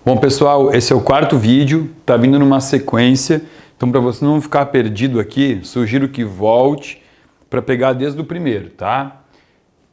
Bom pessoal, esse é o quarto vídeo, tá vindo numa sequência, então para você não ficar perdido aqui, sugiro que volte para pegar desde o primeiro, tá?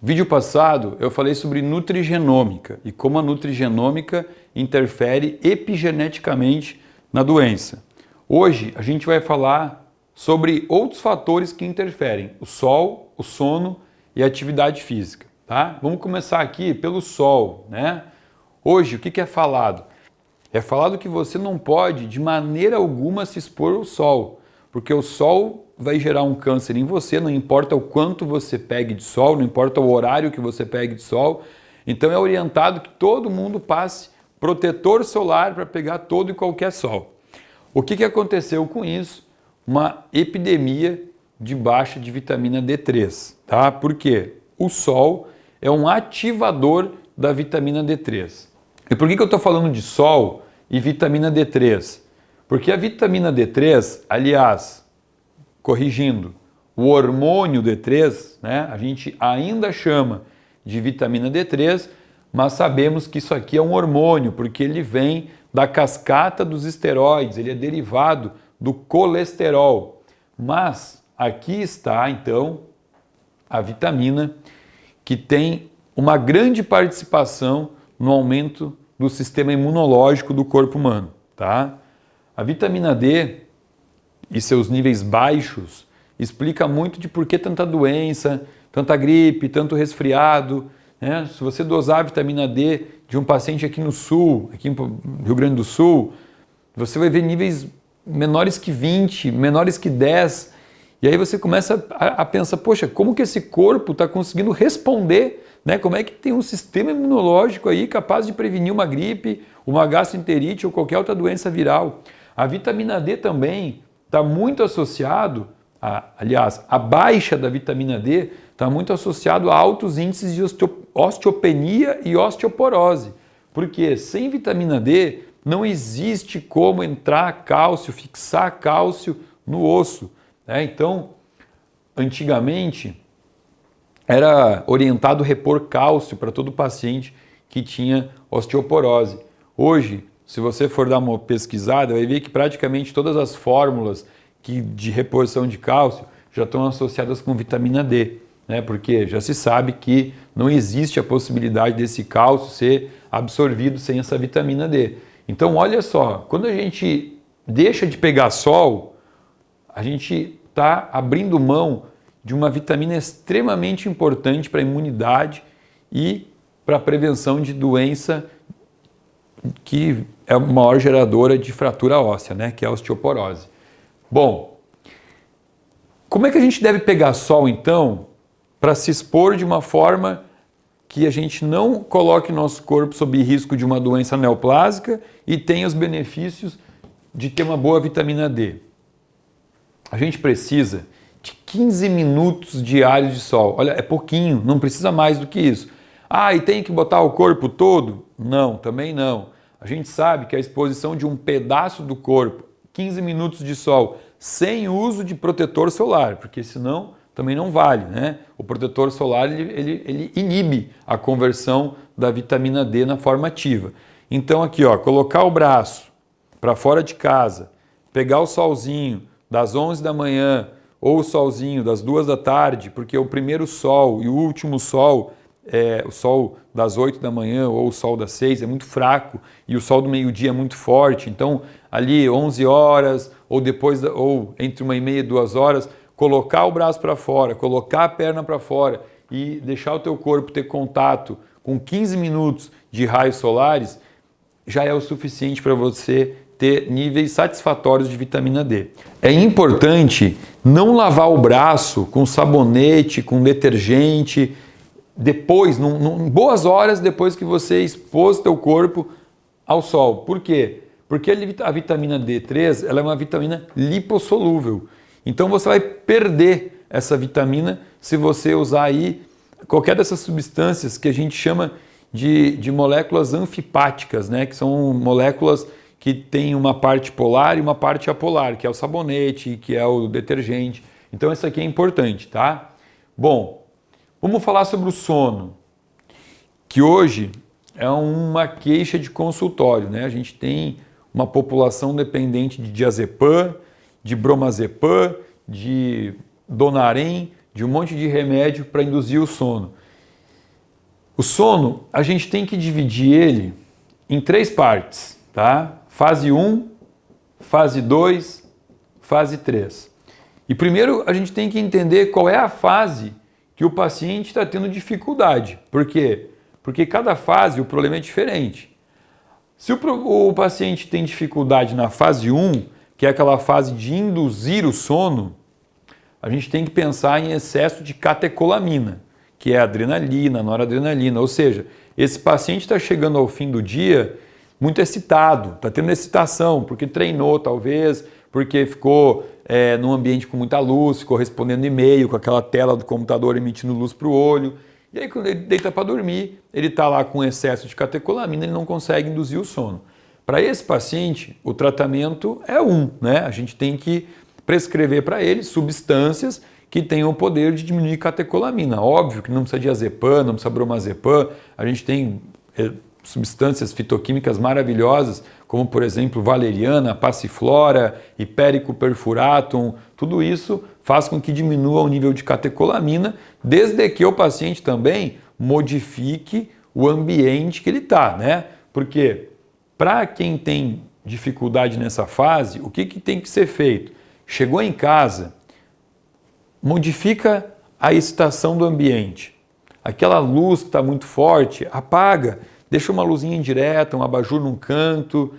Vídeo passado eu falei sobre nutrigenômica e como a nutrigenômica interfere epigeneticamente na doença. Hoje a gente vai falar sobre outros fatores que interferem, o sol, o sono e a atividade física, tá? Vamos começar aqui pelo sol, né? Hoje o que é falado? É falado que você não pode de maneira alguma se expor ao sol, porque o sol vai gerar um câncer em você, não importa o quanto você pegue de sol, não importa o horário que você pegue de sol. Então é orientado que todo mundo passe protetor solar para pegar todo e qualquer sol. O que aconteceu com isso? Uma epidemia de baixa de vitamina D3, tá? Por quê? O sol é um ativador da vitamina D3. E por que eu estou falando de sol e vitamina D3? Porque a vitamina D3, aliás, corrigindo, o hormônio D3, né, a gente ainda chama de vitamina D3, mas sabemos que isso aqui é um hormônio, porque ele vem da cascata dos esteroides, ele é derivado do colesterol. Mas aqui está, então, a vitamina que tem uma grande participação no aumento do sistema imunológico do corpo humano, tá? A vitamina D e seus níveis baixos explica muito de por que tanta doença, tanta gripe, tanto resfriado, né? Se você dosar a vitamina D de um paciente aqui no sul, aqui no Rio Grande do Sul, você vai ver níveis menores que 20, menores que 10, e aí você começa a pensar, poxa, como que esse corpo está conseguindo responder, né? Como é que tem um sistema imunológico aí capaz de prevenir uma gripe, uma gastroenterite ou qualquer outra doença viral? A vitamina D também está muito associado, aliás, a baixa da vitamina D está muito associado a altos índices de osteopenia e osteoporose. Porque sem vitamina D não existe como entrar cálcio, fixar cálcio no osso, né? Então, antigamente, era orientado repor cálcio para todo paciente que tinha osteoporose. Hoje, se você for dar uma pesquisada, vai ver que praticamente todas as fórmulas de reposição de cálcio já estão associadas com vitamina D, né? Porque já se sabe que não existe a possibilidade desse cálcio ser absorvido sem essa vitamina D. Então, olha só, quando a gente deixa de pegar sol, a gente está abrindo mão de uma vitamina extremamente importante para a imunidade e para a prevenção de doença que é a maior geradora de fratura óssea, né? Que é a osteoporose. Bom, como é que a gente deve pegar sol, então, para se expor de uma forma que a gente não coloque nosso corpo sob risco de uma doença neoplásica e tenha os benefícios de ter uma boa vitamina D? A gente precisa de 15 minutos diários de sol. Olha, é pouquinho, não precisa mais do que isso. Ah, e tem que botar o corpo todo? Não, também não. A gente sabe que a exposição de um pedaço do corpo, 15 minutos de sol, sem uso de protetor solar, porque senão também não vale, né? O protetor solar ele inibe a conversão da vitamina D na forma ativa. Então aqui, ó, colocar o braço para fora de casa, pegar o solzinho das 11 da manhã ou o solzinho das 2 da tarde, porque o primeiro sol e o último sol, o sol das 8 da manhã ou o sol das 6 é muito fraco e o sol do meio-dia é muito forte. Então ali 11 horas ou depois ou entre 1h30 e 2 horas, colocar o braço para fora, colocar a perna para fora e deixar o teu corpo ter contato com 15 minutos de raios solares já é o suficiente para você ter níveis satisfatórios de vitamina D. É importante não lavar o braço com sabonete, com detergente, depois, boas horas depois que você expôs teu corpo ao sol. Por quê? Porque a vitamina D3 ela é uma vitamina lipossolúvel. Então você vai perder essa vitamina se você usar aí qualquer dessas substâncias que a gente chama de moléculas anfipáticas, né? Que são moléculas que têm uma parte polar e uma parte apolar, que é o sabonete, que é o detergente. Então isso aqui é importante, tá? Bom, Vamos falar sobre o sono, que hoje é uma queixa de consultório, né? A gente tem uma população dependente de diazepam, de bromazepam, de Donarém, de um monte de remédio para induzir o sono. O sono, a gente tem que dividir ele em 3 partes, tá? Fase 1, fase 2, fase 3. E primeiro a gente tem que entender qual é a fase que o paciente está tendo dificuldade. Por quê? Porque cada fase o problema é diferente. Se o paciente tem dificuldade na fase 1, que é aquela fase de induzir o sono, a gente tem que pensar em excesso de catecolamina, que é adrenalina, noradrenalina. Ou seja, esse paciente está chegando ao fim do dia muito excitado, está tendo excitação, porque treinou talvez, porque ficou num ambiente com muita luz, ficou respondendo e-mail com aquela tela do computador emitindo luz para o olho. E aí quando ele deita para dormir, ele está lá com excesso de catecolamina, ele não consegue induzir o sono. Para esse paciente, o tratamento é né? A gente tem que prescrever para ele substâncias que tenham o poder de diminuir catecolamina. Óbvio que não precisa de diazepam, não precisa bromazepam, a gente tem substâncias fitoquímicas maravilhosas, como por exemplo valeriana, passiflora, hipérico perfuratum, tudo isso faz com que diminua o nível de catecolamina, desde que o paciente também modifique o ambiente que ele está, né? Porque para quem tem dificuldade nessa fase, o que tem que ser feito? Chegou em casa, modifica a excitação do ambiente. Aquela luz que está muito forte, apaga, deixa uma luzinha indireta, um abajur num canto.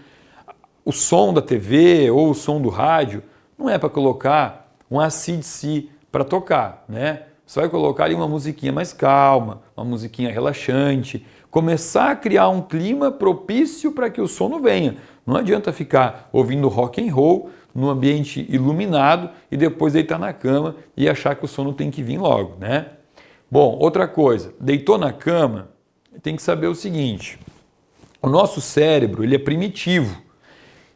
O som da TV ou o som do rádio não é para colocar um AC/DC para tocar, né? Você vai colocar ali uma musiquinha mais calma, uma musiquinha relaxante, começar a criar um clima propício para que o sono venha. Não adianta ficar ouvindo rock and roll no ambiente iluminado e depois deitar na cama e achar que o sono tem que vir logo, né? Bom, outra coisa, deitou na cama, tem que saber o seguinte: o nosso cérebro, ele é primitivo.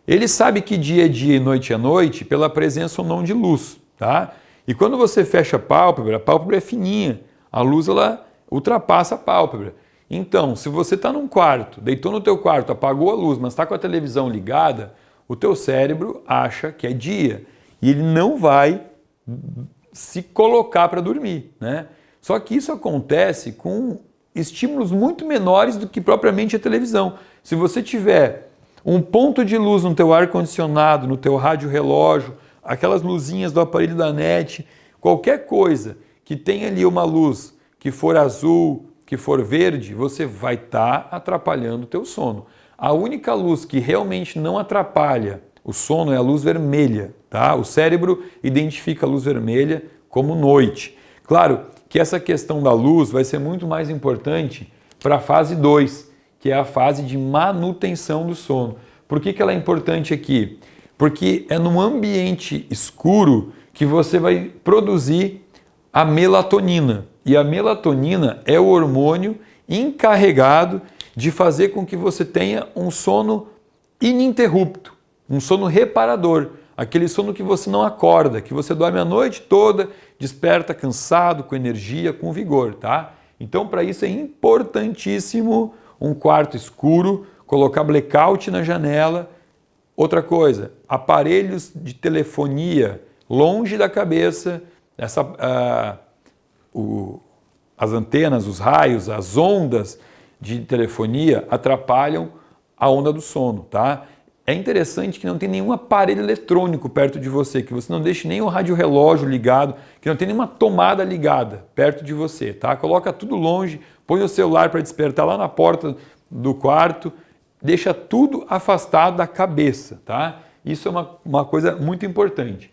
Ele sabe que dia é dia e noite é noite pela presença ou não de luz, tá? E quando você fecha a pálpebra é fininha, a luz ela ultrapassa a pálpebra. Então, se você está num quarto, deitou no teu quarto, apagou a luz, mas está com a televisão ligada, o teu cérebro acha que é dia e ele não vai se colocar para dormir, né? Só que isso acontece com estímulos muito menores do que propriamente a televisão. Se você tiver um ponto de luz no teu ar-condicionado, no teu rádio-relógio, aquelas luzinhas do aparelho da NET, qualquer coisa que tenha ali uma luz que for azul, que for verde, você vai estar atrapalhando o teu sono. A única luz que realmente não atrapalha o sono é a luz vermelha, tá? O cérebro identifica a luz vermelha como noite. Claro que essa questão da luz vai ser muito mais importante para a fase 2, que é a fase de manutenção do sono. Por que ela é importante aqui? Porque é num ambiente escuro que você vai produzir a melatonina. E a melatonina é o hormônio encarregado de fazer com que você tenha um sono ininterrupto, um sono reparador, aquele sono que você não acorda, que você dorme a noite toda, desperta cansado, com energia, com vigor, tá? Então, para isso é importantíssimo um quarto escuro, colocar blackout na janela. Outra coisa, aparelhos de telefonia longe da cabeça, as antenas, os raios, as ondas de telefonia atrapalham a onda do sono, tá? É interessante que não tem nenhum aparelho eletrônico perto de você, que você não deixe nem o rádio-relógio ligado, que não tem nenhuma tomada ligada perto de você, tá? Coloca tudo longe, põe o celular para despertar lá na porta do quarto, deixa tudo afastado da cabeça, tá? Isso é uma coisa muito importante.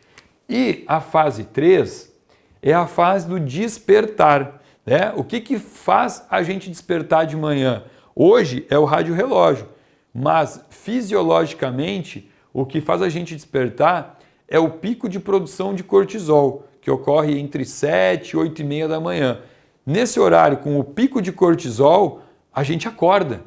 E a fase 3 é a fase do despertar, né? O que faz a gente despertar de manhã? Hoje é o rádio-relógio, mas fisiologicamente o que faz a gente despertar é o pico de produção de cortisol, que ocorre entre 7 e 8 e meia da manhã. Nesse horário, com o pico de cortisol, a gente acorda.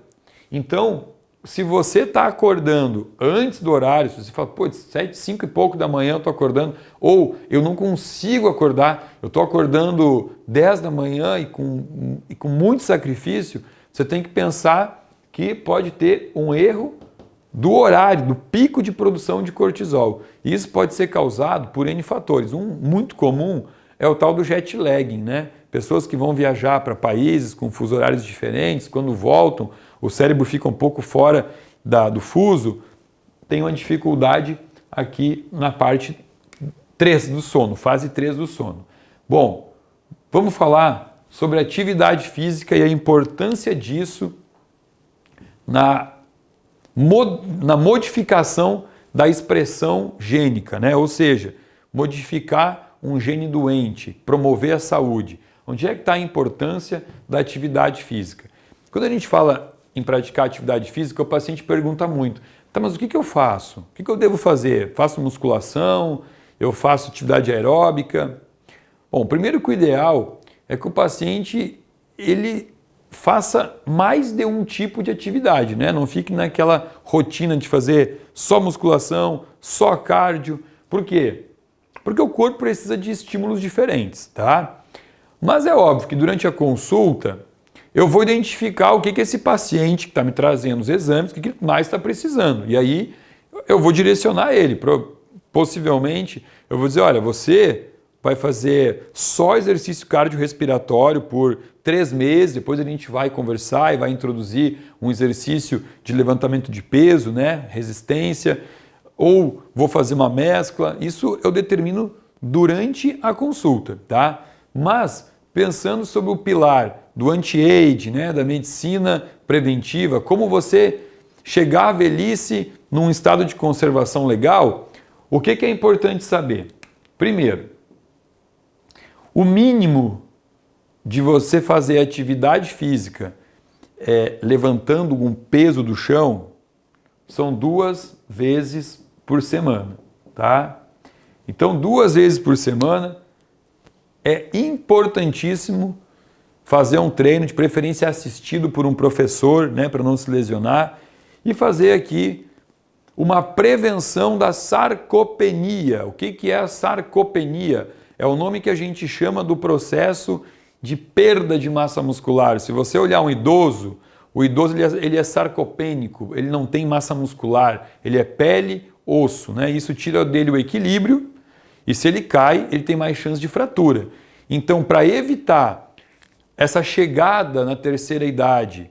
Então, se você está acordando antes do horário, se você fala, pô, 7, 5 e pouco da manhã eu estou acordando, ou eu não consigo acordar, eu estou acordando 10 da manhã e com muito sacrifício, você tem que pensar que pode ter um erro do horário, do pico de produção de cortisol. Isso pode ser causado por N fatores. Um muito comum é o tal do jet lagging, né? Pessoas que vão viajar para países com fusos horários diferentes, quando voltam, o cérebro fica um pouco fora do fuso, tem uma dificuldade aqui na parte 3 do sono, fase 3 do sono. Bom, vamos falar sobre atividade física e a importância disso na modificação da expressão gênica, né? Ou seja, modificar um gene doente, promover a saúde. Onde é que está a importância da atividade física? Quando a gente fala em praticar atividade física, o paciente pergunta muito, tá, mas o que eu faço? O que eu devo fazer? Faço musculação? Eu faço atividade aeróbica? Bom, primeiro que o ideal é que o paciente ele faça mais de um tipo de atividade, né? Não fique naquela rotina de fazer só musculação, só cardio. Por quê? Porque o corpo precisa de estímulos diferentes, tá? Mas é óbvio que durante a consulta eu vou identificar o que esse paciente que está me trazendo os exames, o que ele mais está precisando. E aí eu vou direcionar ele. Possivelmente eu vou dizer, olha, você vai fazer só exercício cardiorrespiratório por 3 meses, depois a gente vai conversar e vai introduzir um exercício de levantamento de peso, né, resistência, ou vou fazer uma mescla. Isso eu determino durante a consulta, tá? Mas pensando sobre o pilar do anti-age, né, da medicina preventiva, como você chegar à velhice num estado de conservação legal, o que é importante saber? Primeiro, o mínimo de você fazer atividade física levantando um peso do chão são 2 vezes por semana, tá? Então, 2 vezes por semana é importantíssimo fazer um treino, de preferência assistido por um professor, né, para não se lesionar, e fazer aqui uma prevenção da sarcopenia. O que é a sarcopenia? É o nome que a gente chama do processo de perda de massa muscular. Se você olhar um idoso, o idoso ele é sarcopênico, ele não tem massa muscular, ele é pele, osso, né? Isso tira dele o equilíbrio e se ele cai, ele tem mais chance de fratura. Então, para evitar essa chegada na terceira idade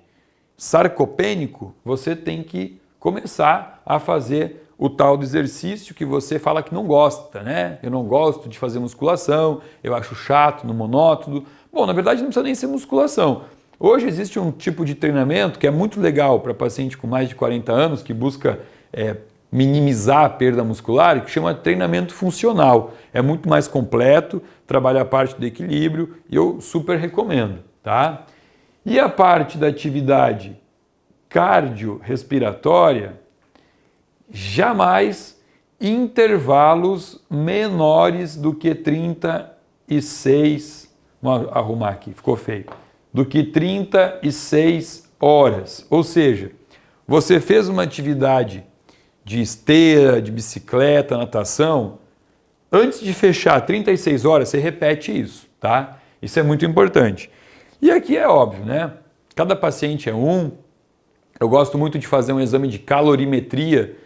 sarcopênico, você tem que começar a fazer o tal do exercício que você fala que não gosta, né? Eu não gosto de fazer musculação, eu acho chato, no monótono. Bom, na verdade não precisa nem ser musculação. Hoje existe um tipo de treinamento que é muito legal para paciente com mais de 40 anos que busca minimizar a perda muscular, que chama treinamento funcional. É muito mais completo, trabalha a parte do equilíbrio e eu super recomendo, tá? E a parte da atividade cardiorrespiratória, jamais intervalos menores do que 36, vamos arrumar aqui, ficou feio, do que 36 horas. Ou seja, você fez uma atividade de esteira, de bicicleta, natação, antes de fechar 36 horas, você repete isso, tá? Isso é muito importante. E aqui é óbvio, né? Cada paciente é um. Eu gosto muito de fazer um exame de calorimetria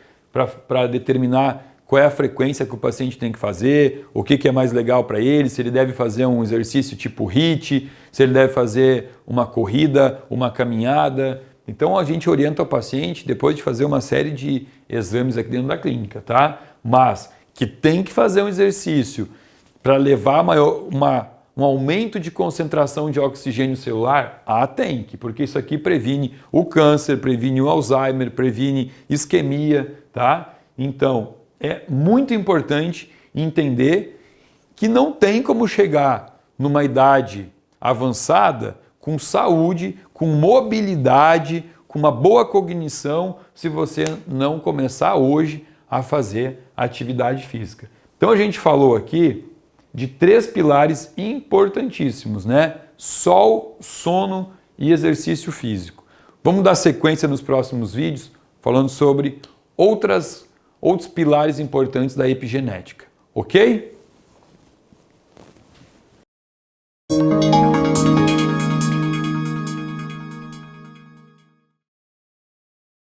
para determinar qual é a frequência que o paciente tem que fazer, o que é mais legal para ele, se ele deve fazer um exercício tipo HIIT, se ele deve fazer uma corrida, uma caminhada. Então a gente orienta o paciente depois de fazer uma série de exames aqui dentro da clínica, tá? Mas que tem que fazer um exercício para levar um aumento de concentração de oxigênio celular? Tem que, porque isso aqui previne o câncer, previne o Alzheimer, previne isquemia, tá? Então, é muito importante entender que não tem como chegar numa idade avançada com saúde, com mobilidade, com uma boa cognição, se você não começar hoje a fazer atividade física. Então a gente falou aqui de 3 pilares importantíssimos, né? Sol, sono e exercício físico. Vamos dar sequência nos próximos vídeos. falando sobre outros pilares importantes da epigenética, ok?